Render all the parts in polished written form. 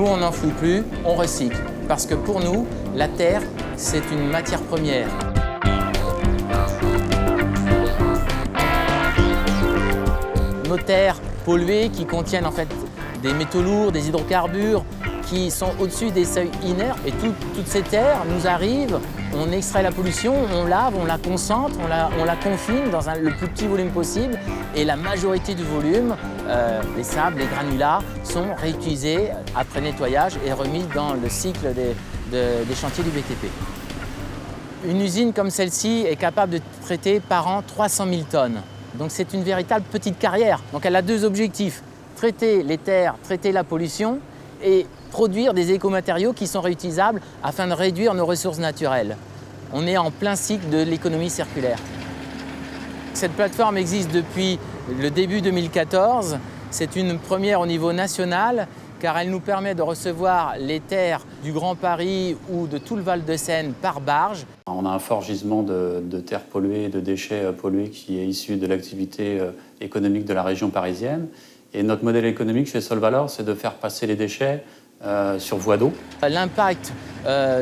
Nous, on n'en fout plus, on recycle. Parce que pour nous, la terre, c'est une matière première. Nos terres polluées qui contiennent en fait des métaux lourds, des hydrocarbures qui sont au-dessus des seuils inerts. Et toutes ces terres nous arrivent, on extrait la pollution, on lave, on la concentre, on la confine dans le plus petit volume possible. Et la majorité du volume, les sables, les granulats, sont réutilisés après nettoyage et remis dans le cycle des chantiers du BTP. Une usine comme celle-ci est capable de traiter par an 300 000 tonnes. Donc c'est une véritable petite carrière. Donc elle a deux objectifs, traiter les terres, traiter la pollution et produire des écomatériaux qui sont réutilisables afin de réduire nos ressources naturelles. On est en plein cycle de l'économie circulaire. Cette plateforme existe depuis le début 2014. C'est une première au niveau national car elle nous permet de recevoir les terres du Grand Paris ou de tout le Val-de-Seine par barge. On a un fort gisement de terres polluées, de déchets pollués qui est issu de l'activité économique de la région parisienne. Et notre modèle économique chez Solvalor, c'est de faire passer les déchets sur voie d'eau. L'impact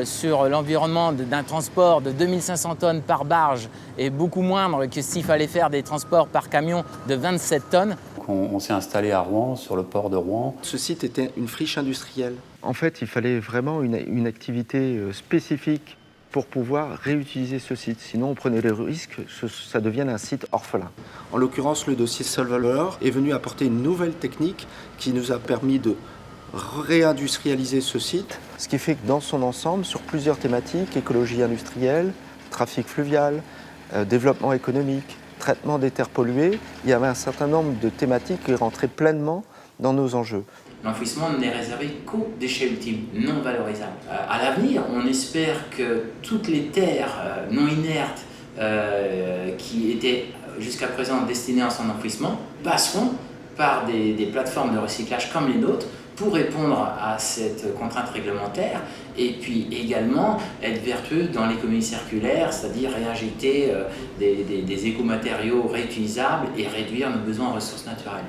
sur l'environnement d'un transport de 2500 tonnes par barge est beaucoup moindre que s'il fallait faire des transports par camion de 27 tonnes. On s'est installé à Rouen, sur le port de Rouen. Ce site était une friche industrielle. En fait, il fallait vraiment une activité spécifique pour pouvoir réutiliser ce site. Sinon, on prenait le risque que ça devienne un site orphelin. En l'occurrence, le dossier Solvalor est venu apporter une nouvelle technique qui nous a permis de réindustrialiser ce site. Ce qui fait que dans son ensemble, sur plusieurs thématiques, écologie industrielle, trafic fluvial, développement économique, traitement des terres polluées, il y avait un certain nombre de thématiques qui rentraient pleinement dans nos enjeux. L'enfouissement n'est réservé qu'aux déchets ultimes, non valorisables. À l'avenir, on espère que toutes les terres non inertes qui étaient jusqu'à présent destinées à son enfouissement passeront par des plateformes de recyclage comme les nôtres pour répondre à cette contrainte réglementaire et puis également être vertueux dans l'économie circulaire, c'est-à-dire réinjecter des écomatériaux réutilisables et réduire nos besoins en ressources naturelles.